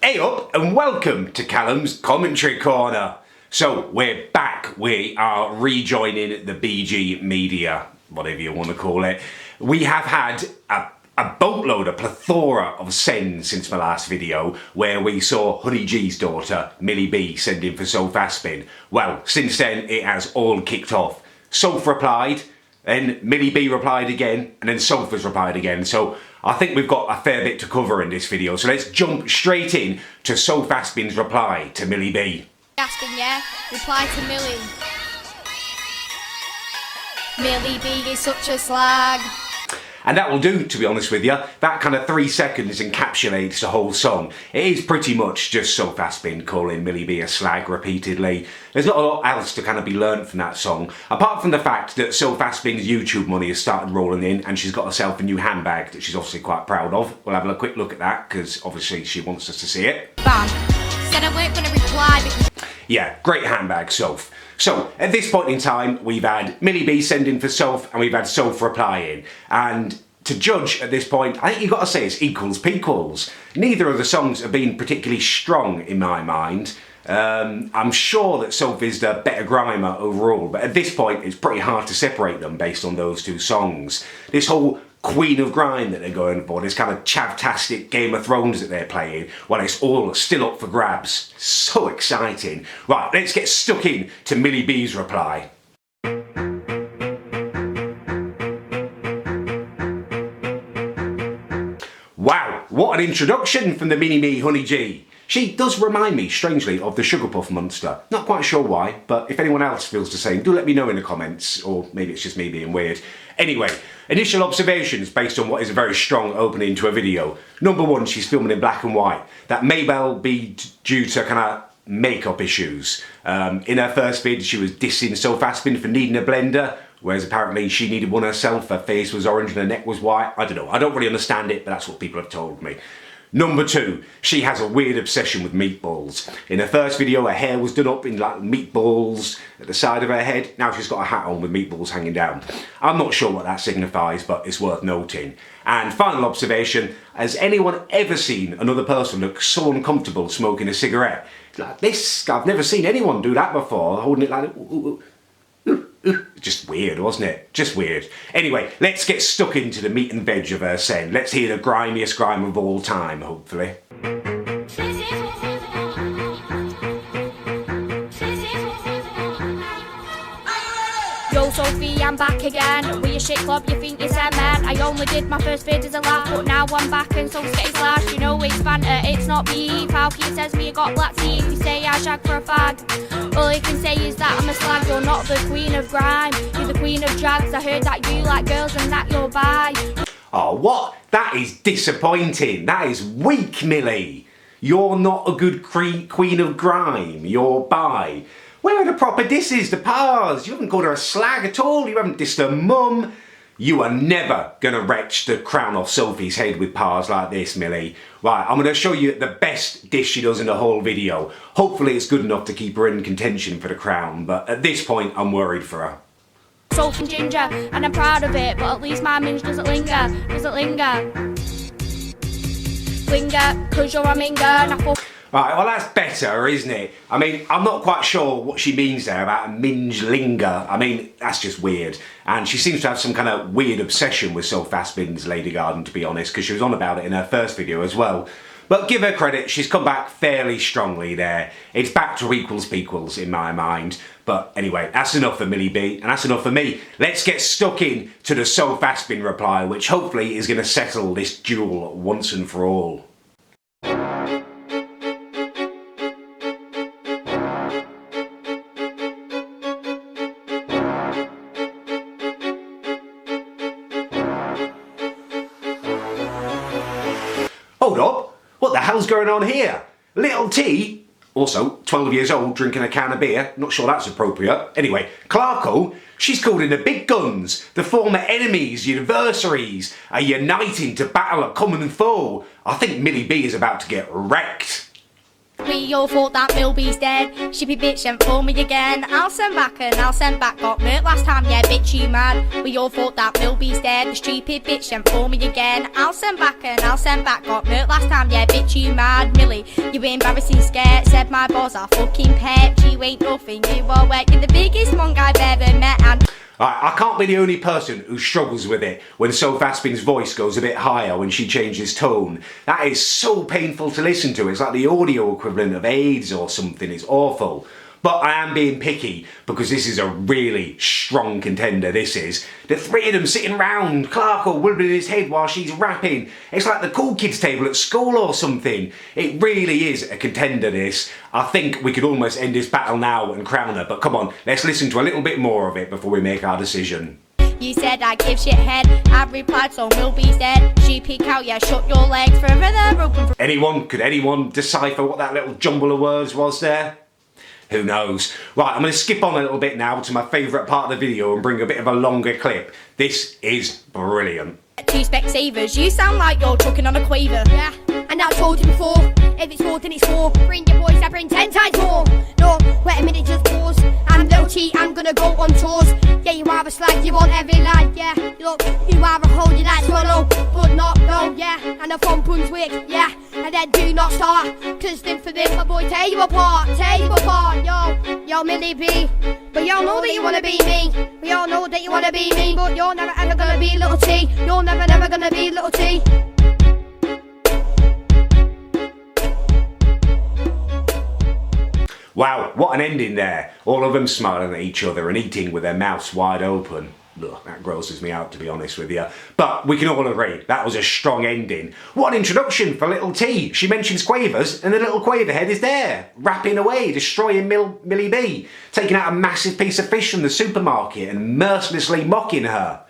Hey up and welcome to Callum's Commentary Corner. So we're back, we are rejoining the BGmedia, whatever you want to call it. We have had a boatload, a plethora of sends since my last video where we saw Honey G's daughter, Millie B, sending for Soph Aspin. Well, since then it has all kicked off. Soph replied, then Millie B replied again, and then Soph has replied again. So I think we've got a fair bit to cover in this video. So let's jump straight in to Soph Aspin's reply to Millie B. Aspin, yeah? Reply to Millie. Millie B is such a slag. And that will do, to be honest with you. That kind of 3 seconds encapsulates the whole song. It is pretty much just Soph Aspin calling Millie B a slag repeatedly. There's not a lot else to kind of be learnt from that song, apart from the fact that Soph Aspin's YouTube money has started rolling in and she's got herself a new handbag that she's obviously quite proud of. We'll have a quick look at that, because obviously she wants us to see it. Bam. Said I weren't going to reply because... Yeah, great handbag, Soph. So, at this point in time, we've had Millie B sending for Soph and we've had Soph replying. And to judge at this point, I think you've got to say it's equals pequals. Neither of the songs have been particularly strong in my mind. I'm sure that Soph is the better grimer overall, but at this point it's pretty hard to separate them based on those two songs. This whole Queen of Grime that they're going for, this kind of chavtastic Game of Thrones that they're playing, well, it's all still up for grabs. So exciting. Right, let's get stuck in to Millie B's reply. Wow, what an introduction from the mini-me Honey G. She does remind me, strangely, of the Sugar Puff monster. Not quite sure why, but if anyone else feels the same, do let me know in the comments, or maybe it's just me being weird. Anyway, initial observations based on what is a very strong opening to a video. Number one, she's filming in black and white. That may well be due to kind of makeup issues. In her first vid, she was dissing Soph Aspin for needing a blender, whereas apparently she needed one herself. Her face was orange and her neck was white. I don't know, I don't really understand it, but that's what people have told me. Number two, she has a weird obsession with meatballs. In her first video, her hair was done up in like meatballs at the side of her head. Now she's got a hat on with meatballs hanging down. I'm not sure what that signifies, but it's worth noting. And final observation, has anyone ever seen another person look so uncomfortable smoking a cigarette? Like this, I've never seen anyone do that before, holding it like... Just weird, wasn't it? Just weird. Anyway, let's get stuck into the meat and veg of her send. Let's hear the grimiest grime of all time, hopefully. Yo Sophie, I'm back again. With your shit club, you think you're said man. I only did my first vid as a laugh, but now I'm back and Soph's getting slashed. You know it's banter, it's not beef. Falky says me you got black teeth. You say I shag for a fag. All you can say is that I'm a slag. You're not the queen of grime, you're the queen of drags. I heard that you like girls and that you're bi. Oh, what? That is disappointing. That is weak, Millie. You're not a good queen of grime. You're bi. Where are the proper disses, the pars? You haven't called her a slag at all. You haven't dissed her mum. You are never going to wrench the crown off Sophie's head with pars like this, Millie. Right, I'm going to show you the best dish she does in the whole video. Hopefully it's good enough to keep her in contention for the crown, but at this point I'm worried for her. Soph and ginger, and I'm proud of it, but at least my minge doesn't linger. Doesn't linger. Linger, cause you're a minger, and I fuck. Right, well that's better, isn't it? I mean, I'm not quite sure what she means there about a minge linger. I mean, that's just weird. And she seems to have some kind of weird obsession with Soph Aspin's Lady Garden, to be honest, because she was on about it in her first video as well. But give her credit, she's come back fairly strongly there. It's back to equals pequals in my mind. But anyway, that's enough for Millie B, and that's enough for me. Let's get stuck in to the Soph Aspin reply, which hopefully is going to settle this duel once and for all. Hold up, what the hell's going on here? Little T, also 12 years old, drinking a can of beer, not sure that's appropriate. Anyway, Clarko, she's called in the big guns. The former enemies, your adversaries, are uniting to battle a common foe. I think Millie B is about to get wrecked. Me your fault that Millie B's dead. Shippy bitch and for me again. I'll send back and I'll send back. Got murked last time, yeah, bitch, you mad. With your fault that Millie B's dead. The stupid bitch and for me again. I'll send back and I'll send back. Got murked last time, yeah, bitch, you mad. Millie, you embarrassing scared. Said my balls are fucking pep. You ain't nothing, you are wet. You're the biggest monk I've ever met. And I can't be the only person who struggles with it when Soph Aspin's voice goes a bit higher when she changes tone. That is so painful to listen to. It's like the audio equivalent of AIDS or something. It's awful. But I am being picky because this is a really strong contender, this is. The three of them sitting round, Clarko wibbling his head while she's rapping. It's like the cool kids table at school or something. It really is a contender, this. I think we could almost end this battle now and crown her, but come on, let's listen to a little bit more of it before we make our decision. you said I give shit head. I replied, so Millie B's dead. She peek out, yeah, shut your legs forever open. Could anyone decipher what that little jumble of words was there? Who knows? Right, I'm going to skip on a little bit now to my favourite part of the video and bring a bit of a longer clip. This is brilliant. Two Specsavers, you sound like you're chucking on a quaver. Yeah, and I told you before, if it's more then it's more. Bring your boys, I bring 10 times more. No, wait a minute, just pause. I'm little T, I'm gonna go on tours. Yeah, you are a slag, you want every lad, yeah. Look, you are a hole, you like swallow, but not no, yeah. And a phone Brunswick, yeah. And then do not start, cause then for this, my boy, tear you apart, yo, Millie B. But y'all know that you wanna be me. We all know that you wanna be me, but you're never ever gonna be little T. You're never gonna be little T. Wow, what an ending there. All of them smiling at each other and eating with their mouths wide open. Ugh, that grosses me out, to be honest with you. But we can all agree, that was a strong ending. What an introduction for little T. She mentions quavers and the little quaver head is there, rapping away, destroying Millie B, taking out a massive piece of fish from the supermarket and mercilessly mocking her.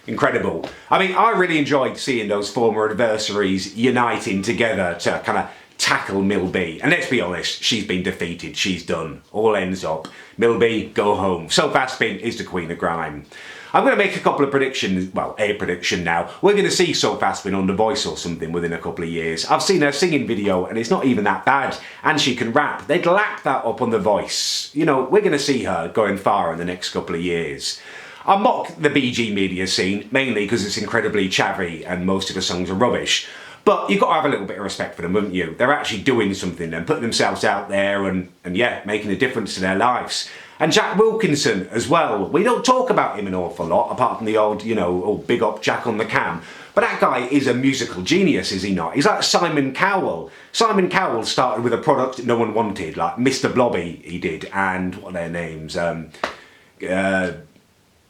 Incredible. I mean, I really enjoyed seeing those former adversaries uniting together to kind of tackle Millie B. And let's be honest, she's been defeated, she's done. All ends up. Millie B, go home. Soph Aspin is the queen of grime. I'm going to make a couple of predictions, well, a prediction now. We're going to see Soph Aspin on The Voice or something within a couple of years. I've seen her singing video and it's not even that bad. And she can rap. They'd lap that up on The Voice. You know, we're going to see her going far in the next couple of years. I mock the BGmedia scene, mainly because it's incredibly chavvy and most of the songs are rubbish. But you've got to have a little bit of respect for them, haven't you? They're actually doing something and putting themselves out there and yeah, making a difference to their lives. And Jack Wilkinson as well. We don't talk about him an awful lot, apart from the old, you know, oh, big up Jack on the cam. But that guy is a musical genius, is he not? He's like Simon Cowell. Simon Cowell started with a product that no one wanted, like Mr. Blobby he did, and what are their names?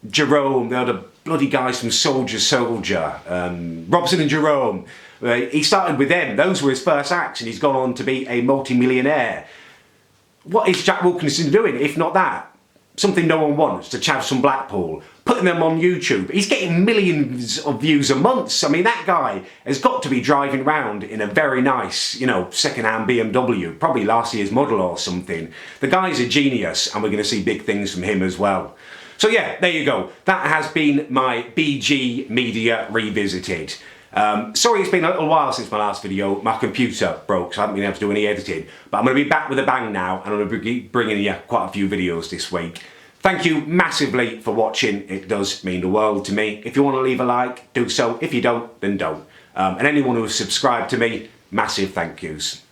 Jerome, the other bloody guys from Soldier, Robson and Jerome. He started with them, those were his first acts, and he's gone on to be a multi-millionaire. What is Jack Wilkinson doing, if not that? Something no one wants, to Chavs from Blackpool, putting them on YouTube. He's getting millions of views a month. I mean, that guy has got to be driving around in a very nice, you know, second-hand BMW, probably last year's model or something. The guy's a genius, and we're going to see big things from him as well. So yeah, there you go. That has been my BGmedia Revisited. Sorry it's been a little while since my last video. My computer broke, so I haven't been able to do any editing. But I'm going to be back with a bang now, and I'm going to be bringing you quite a few videos this week. Thank you massively for watching. It does mean the world to me. If you want to leave a like, do so. If you don't, then don't. And anyone who has subscribed to me, massive thank yous.